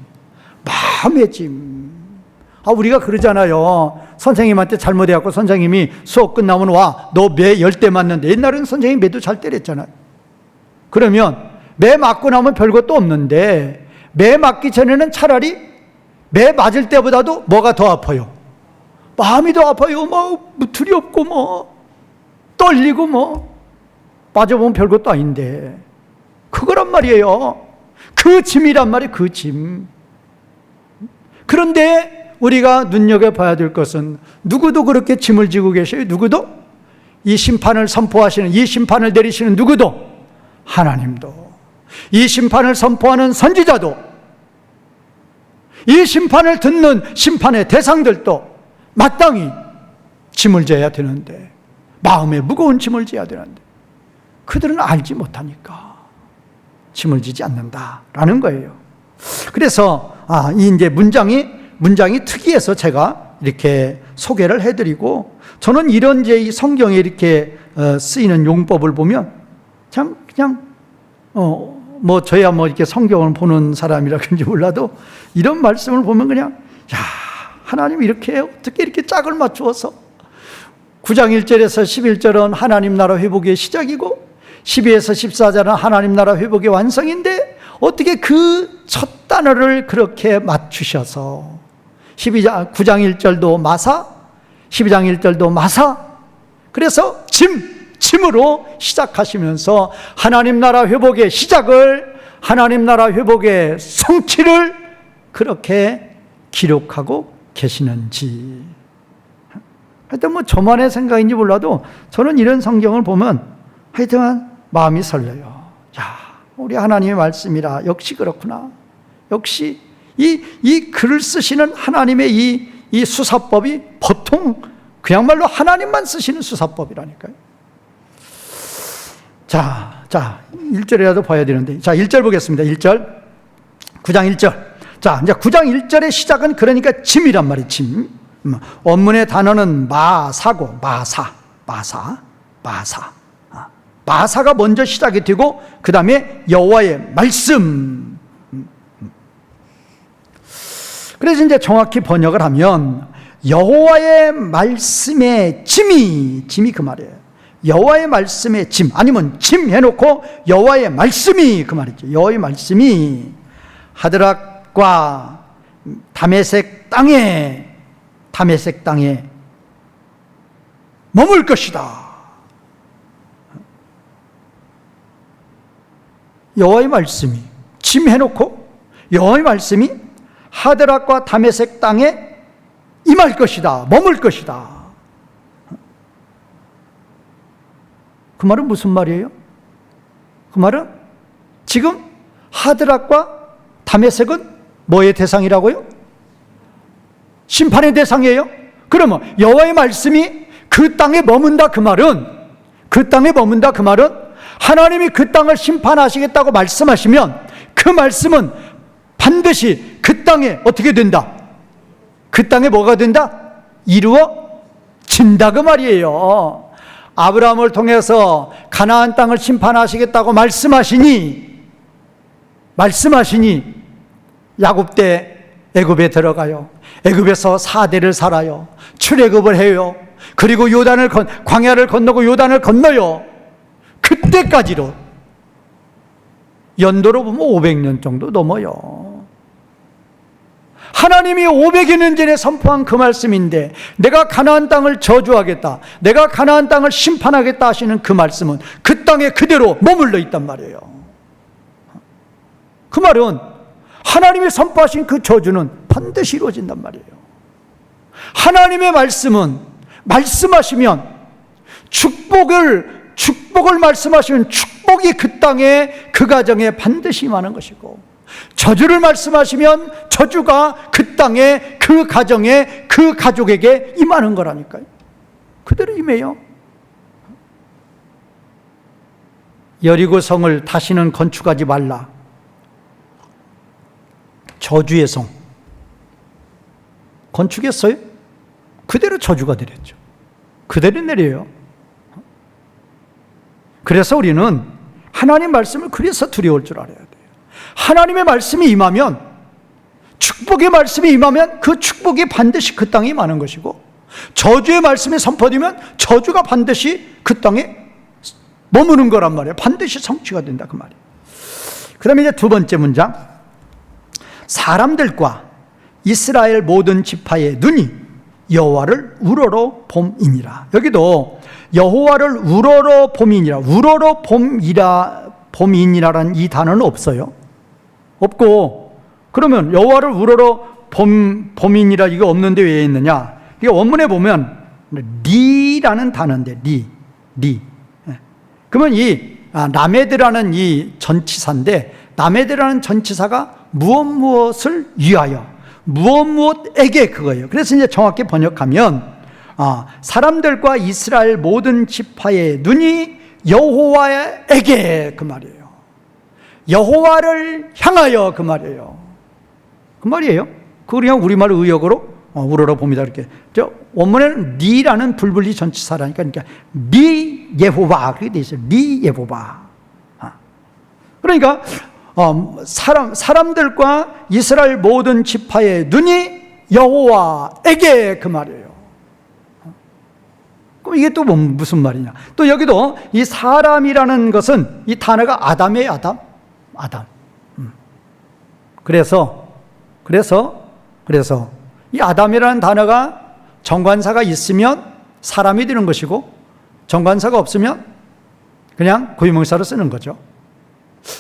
마음의 짐. 우리가 그러잖아요. 선생님한테 잘못해갖고 선생님이 수업 끝나면 와, 너 매 10대 맞는데. 옛날에는 선생님이 매도 잘 때렸잖아요. 그러면 매 맞고 나면 별것도 없는데 매 맞기 전에는 차라리 매 맞을 때보다도 뭐가 더 아파요? 마음이 더 아파요. 뭐 무틀이 없고 뭐 떨리고 뭐 빠져보면 별것도 아닌데 그거란 말이에요. 그 짐이란 말이에요. 그 짐. 그런데 우리가 눈여겨봐야 될 것은 누구도 그렇게 짐을 지고 계셔요. 누구도? 이 심판을 선포하시는, 이 심판을 내리시는 누구도? 하나님도. 이 심판을 선포하는 선지자도, 이 심판을 듣는 심판의 대상들도 마땅히 짐을 져야 되는데, 마음에 무거운 짐을 져야 되는데 그들은 알지 못하니까 짐을 지지 않는다라는 거예요. 그래서 이 이제 문장이 특이해서 제가 이렇게 소개를 해드리고, 저는 이런 이제 이 성경에 이렇게 쓰이는 용법을 보면 참 그냥 뭐 저야 뭐 이렇게 성경을 보는 사람이라 그런지 몰라도 이런 말씀을 보면 그냥 하나님 이렇게 어떻게 이렇게 짝을 맞추어서 9장 1절에서 11절은 하나님 나라 회복의 시작이고 12에서 14절은 하나님 나라 회복의 완성인데 어떻게 그 첫 단어를 그렇게 맞추셔서 9장 1절도 마사, 12장 1절도 마사, 그래서 짐으로 시작하시면서 하나님 나라 회복의 시작을, 하나님 나라 회복의 성취를 그렇게 기록하고 계시는지. 하여튼 뭐 저만의 생각인지 몰라도 저는 이런 성경을 보면 하여튼 마음이 설레요. 우리 하나님의 말씀이라 역시 그렇구나. 역시 이 글을 쓰시는 하나님의 이 수사법이 보통 그야말로 하나님만 쓰시는 수사법이라니까요. 자, 1절이라도 봐야 되는데. 자, 1절 보겠습니다. 1절. 9장 1절. 자, 이제 9장 1절의 시작은 그러니까 짐이란 말이에요. 짐. 원문의 단어는 마사고, 마사가 먼저 시작이 되고 그 다음에 여호와의 말씀. 그래서 이제 정확히 번역을 하면 여호와의 말씀의 짐이 그 말이에요. 여호와의 말씀의 짐, 아니면 짐 해놓고 여호와의 말씀이 그 말이죠. 여호와의 말씀이 하드락과 다메섹 땅에 머물 것이다. 여호와의 말씀이 짐 해놓고 여호와의 말씀이 하드락과 다메섹 땅에 임할 것이다. 머물 것이다. 그 말은 무슨 말이에요? 그 말은 지금 하드락과 다메섹은 뭐의 대상이라고요? 심판의 대상이에요. 그러면 여호와의 말씀이 그 땅에 머문다 그 말은 하나님이 그 땅을 심판하시겠다고 말씀하시면 그 말씀은 반드시 그 땅에 어떻게 된다? 그 땅에 뭐가 된다? 이루어진다 그 말이에요. 아브라함을 통해서 가나안 땅을 심판하시겠다고 말씀하시니 야곱 때 애굽에 들어가요. 애굽에서 4대를 살아요. 출애굽을 해요. 그리고 광야를 건너고 요단을 건너요. 그때까지로 연도로 보면 500년 정도 넘어요. 하나님이 500여 년 전에 선포한 그 말씀인데 내가 가나안 땅을 저주하겠다, 내가 가나안 땅을 심판하겠다 하시는 그 말씀은 그 땅에 그대로 머물러 있단 말이에요. 그 말은 하나님이 선포하신 그 저주는 반드시 이루어진단 말이에요. 하나님의 말씀은 말씀하시면 축복을 말씀하시면 축복이 그 땅에 그 가정에 반드시 임하는 것이고, 저주를 말씀하시면 저주가 그 땅에 그 가정에 그 가족에게 임하는 거라니까요. 그대로 임해요. 여리고 성을 다시는 건축하지 말라. 저주의 성 건축했어요? 그대로 저주가 내렸죠. 그대로 내려요. 그래서 우리는 하나님 말씀을 그래서 두려울 줄 알아야 돼요. 하나님의 말씀이 임하면 축복의 말씀이 임하면 그 축복이 반드시 그 땅에 임하는 것이고, 저주의 말씀이 선포되면 저주가 반드시 그 땅에 머무는 거란 말이에요. 반드시 성취가 된다 그 말이에요. 그 다음에 이제 두 번째 문장, 사람들과 이스라엘 모든 지파의 눈이 여호와를 우러러 봄이니라. 여기도 여호와를 우러러 봄이니라, 우러러 봄이니라라는 이 단어는 없어요. 없고, 그러면 여호와를 우러러 봄이니라 이거 없는데 왜 있느냐? 이게 원문에 보면 리라는 단어인데, 리. 그러면 이 라메드라는 이 전치사인데, 라메드라는 전치사가 무엇을 위하여, 무엇에게 그거예요. 그래서 이제 정확히 번역하면 사람들과 이스라엘 모든 지파의 눈이 여호와에게 그 말이에요. 여호와를 향하여 그 말이에요. 그 말이에요. 그 그냥 우리말 의역으로 우러러 봅니다. 이렇게. 원문에는 리라는 불분리 전치사라니까, 그러니까 리 예호바 그렇게 돼 있어요. 리 예호바. 그러니까 사람들과 이스라엘 모든 지파의 눈이 여호와에게 그 말이에요. 그럼 이게 또 무슨 말이냐? 또 여기도 이 사람이라는 것은 이 단어가 아담이에요. 아담. 그래서 이 아담이라는 단어가 정관사가 있으면 사람이 되는 것이고, 정관사가 없으면 그냥 고유명사로 쓰는 거죠.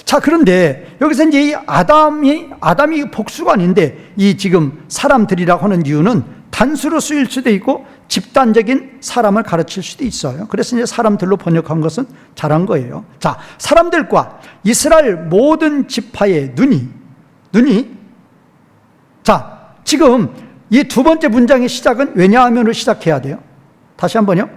자, 그런데 여기서 이제 이 아담이 복수가 아닌데, 이 지금 사람들이라고 하는 이유는 단수로 쓰일 수도 있고 집단적인 사람을 가르칠 수도 있어요. 그래서 이제 사람들로 번역한 것은 잘한 거예요. 자, 사람들과 이스라엘 모든 지파의 눈이 자, 지금 이 두 번째 문장의 시작은 왜냐하면으로 시작해야 돼요. 다시 한번요.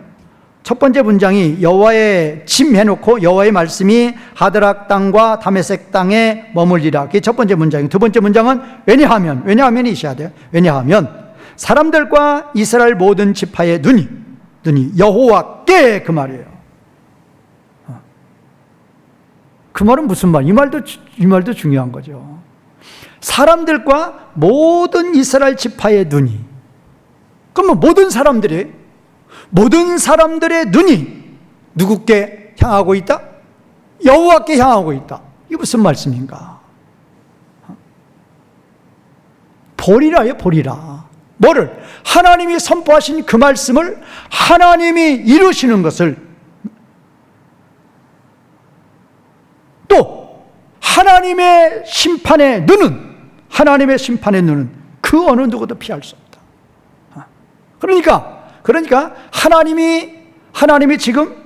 첫 번째 문장이 여호와의 집 해놓고 여호와의 말씀이 하드락 땅과 다메섹 땅에 머물리라. 그게 첫 번째 문장이고, 두 번째 문장은 왜냐하면이 있어야 돼요. 왜냐하면 사람들과 이스라엘 모든 지파의 눈이 여호와께 그 말이에요. 그 말은 무슨 말? 이 말도 중요한 거죠. 사람들과 모든 이스라엘 지파의 눈이, 그러면 모든 사람들의 눈이 누구께 향하고 있다? 여호와께 향하고 있다. 이게 무슨 말씀인가? 보리라요, 보리라. 뭐를? 하나님이 선포하신 그 말씀을 하나님이 이루시는 것을, 또 하나님의 심판의 눈은 그 어느 누구도 피할 수 없다. 그러니까 하나님이 지금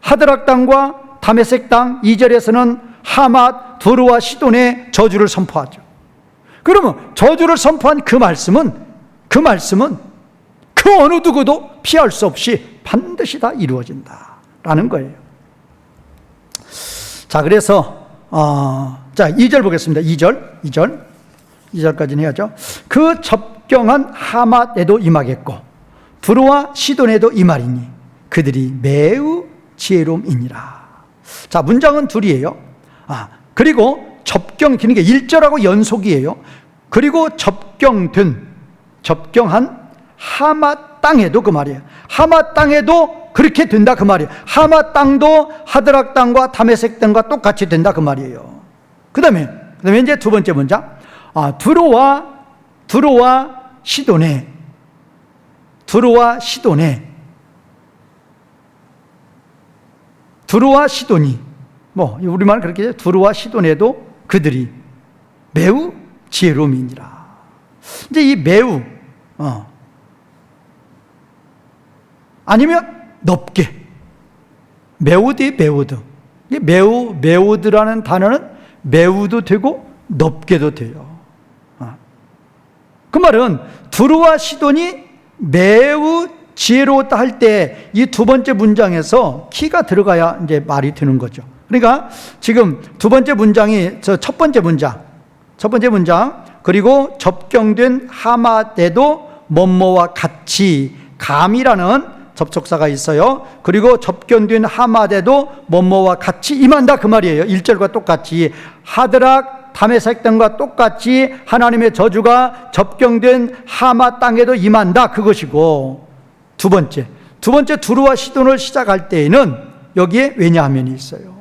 하드락 땅과 다메섹 땅 2절에서는 하맛, 두루와 시돈의 저주를 선포하죠. 그러면 저주를 선포한 그 말씀은 그 어느 누구도 피할 수 없이 반드시 다 이루어진다라는 거예요. 자, 그래서 2절 보겠습니다. 2절까지는 해야죠. 그 접경한 하맛에도 임하겠고 두루와 시돈에도 임하리니 그들이 매우 지혜로움이니라. 자, 문장은 둘이에요. 그리고 그러니까 1절하고 연속이에요. 그리고 접경한 하맛 땅에도 그 말이에요. 하맛 땅에도 그렇게 된다 그 말이에요. 하맛 땅도 하드락 땅과 다메섹 땅과 똑같이 된다 그 말이에요. 그 다음에 이제 두 번째 문장. 두루와 시돈에 두루와 시돈이, 우리말 그렇게 해요. 두루와 시돈에도 그들이 매우 지혜로움이니라. 이제 이 매우, 아니면 높게, 매우드. 매우드라는 단어는 매우도 되고 높게도 돼요. 그 말은 두루와 시돈이 매우 지혜로웠다 할 때 이 두 번째 문장에서 키가 들어가야 이제 말이 되는 거죠. 그러니까 지금 두 번째 문장이 첫 번째 문장, 그리고 접경된 하맛에도 뭐뭐와 같이 감이라는 접속사가 있어요. 그리고 접견된 하마데도 뭐뭐와 같이 임한다 그 말이에요. 1절과 똑같이 하드락 다메섹 등과 똑같이 하나님의 저주가 접견된 하마 땅에도 임한다 그것이고, 두 번째 두루와 시돈을 시작할 때에는 여기에 왜냐하면이 있어요.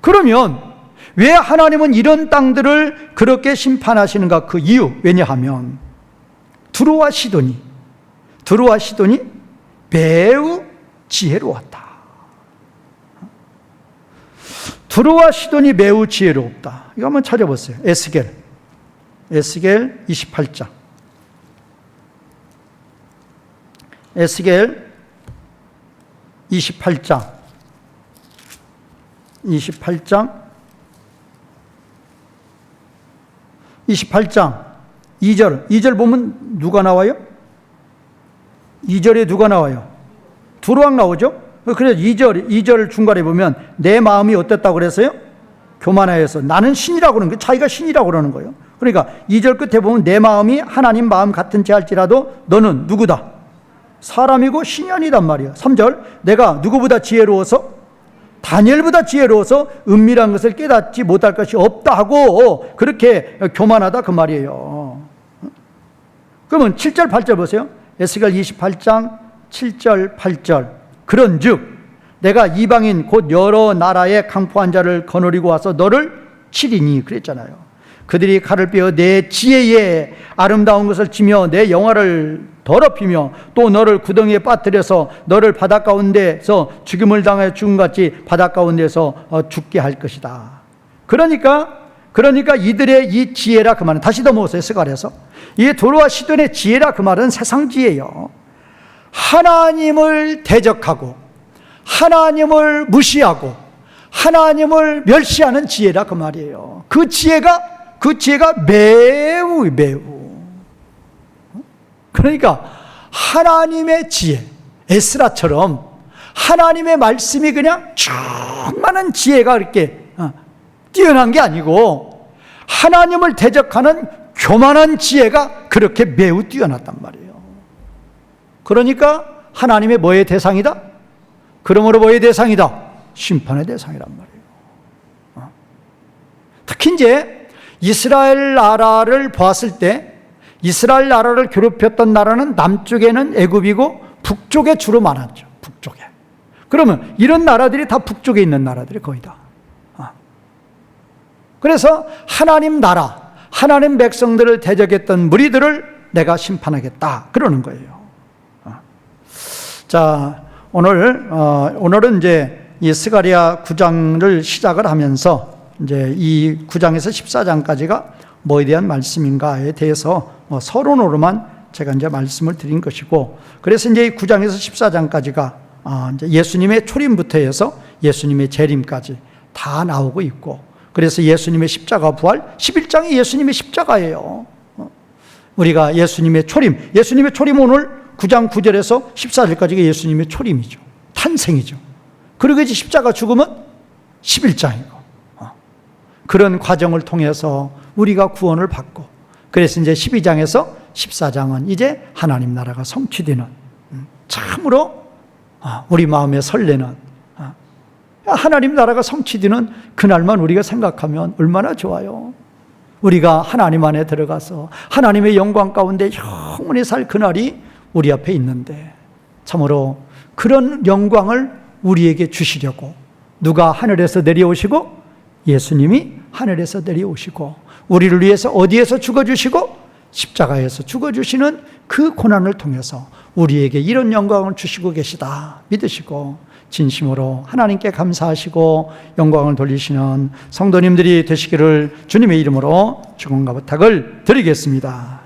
그러면 왜 하나님은 이런 땅들을 그렇게 심판하시는가? 그 이유, 왜냐하면 두루와 시돈이 매우 지혜로웠다. 두루와 시돈이 매우 지혜롭다. 이거 한번 찾아보세요. 에스겔 28장. 에스겔 28장 2절 보면 누가 나와요? 2절에 누가 나와요? 두루왕 나오죠? 그래서 2절 중간에 보면 내 마음이 어땠다고 그랬어요? 교만하여서. 나는 신이라고 그러는 거예요. 자기가 신이라고 그러는 거예요. 그러니까 2절 끝에 보면 내 마음이 하나님 마음 같은 지 할지라도 너는 누구다? 사람이고 신이 아니단 말이에요. 3절 내가 누구보다 지혜로워서? 다니엘보다 지혜로워서 은밀한 것을 깨닫지 못할 것이 없다 하고 그렇게 교만하다 그 말이에요. 그러면 7절 8절 보세요. 에스겔 28장 7절 8절 그런즉 내가 이방인 곧 여러 나라의 강포한 자를 거느리고 와서 너를 치리니 그랬잖아요. 그들이 칼을 빼어 내 지혜에 아름다운 것을 치며 내 영화를 더럽히며 또 너를 구덩이에 빠뜨려서 너를 바닷 가운데서 죽임을 당하여 죽음같이 바닷 가운데서 죽게 할 것이다. 그러니까 이들의 이 지혜라 그 말은, 다시 넘어오세요. 스갈에서 이 두루와 시돈의 지혜라 그 말은 세상 지혜예요. 하나님을 대적하고 하나님을 무시하고 하나님을 멸시하는 지혜라 그 말이에요. 그 지혜가 매우 그러니까 하나님의 지혜, 에스라처럼 하나님의 말씀이 그냥 충만한 지혜가 그렇게 뛰어난 게 아니고 하나님을 대적하는 교만한 지혜가 그렇게 매우 뛰어났단 말이에요. 그러니까 하나님의 뭐의 대상이다? 그러므로 뭐의 대상이다? 심판의 대상이란 말이에요. 특히 이제 이스라엘 나라를 보았을 때 이스라엘 나라를 괴롭혔던 나라는 남쪽에는 애굽이고 북쪽에 주로 많았죠. 북쪽에. 그러면 이런 나라들이 다 북쪽에 있는 나라들이 거의 다. 그래서 하나님 나라, 하나님 백성들을 대적했던 무리들을 내가 심판하겠다 그러는 거예요. 자, 오늘은 이제 이 스가랴 9장을 시작을 하면서 이제 이 9장에서 14장까지가 뭐에 대한 말씀인가에 대해서 서론으로만 제가 이제 말씀을 드린 것이고, 그래서 이제 9장에서 14장까지가 이제 예수님의 초림부터 해서 예수님의 재림까지 다 나오고 있고, 그래서 예수님의 십자가 부활 11장이 예수님의 십자가예요. 우리가 예수님의 초림 오늘 9장 9절에서 14절까지가 예수님의 초림이죠. 탄생이죠. 그리고 이제 십자가 죽음은 11장이고, 그런 과정을 통해서 우리가 구원을 받고, 그래서 이제 12장에서 14장은 이제 하나님 나라가 성취되는, 참으로 우리 마음에 설레는, 하나님 나라가 성취되는 그날만 우리가 생각하면 얼마나 좋아요. 우리가 하나님 안에 들어가서 하나님의 영광 가운데 영원히 살 그날이 우리 앞에 있는데, 참으로 그런 영광을 우리에게 주시려고 누가 하늘에서 내려오시고, 예수님이 하늘에서 내려오시고 우리를 위해서 어디에서 죽어주시고 십자가에서 죽어주시는 그 고난을 통해서 우리에게 이런 영광을 주시고 계시다 믿으시고 진심으로 하나님께 감사하시고 영광을 돌리시는 성도님들이 되시기를 주님의 이름으로 축원과 부탁을 드리겠습니다.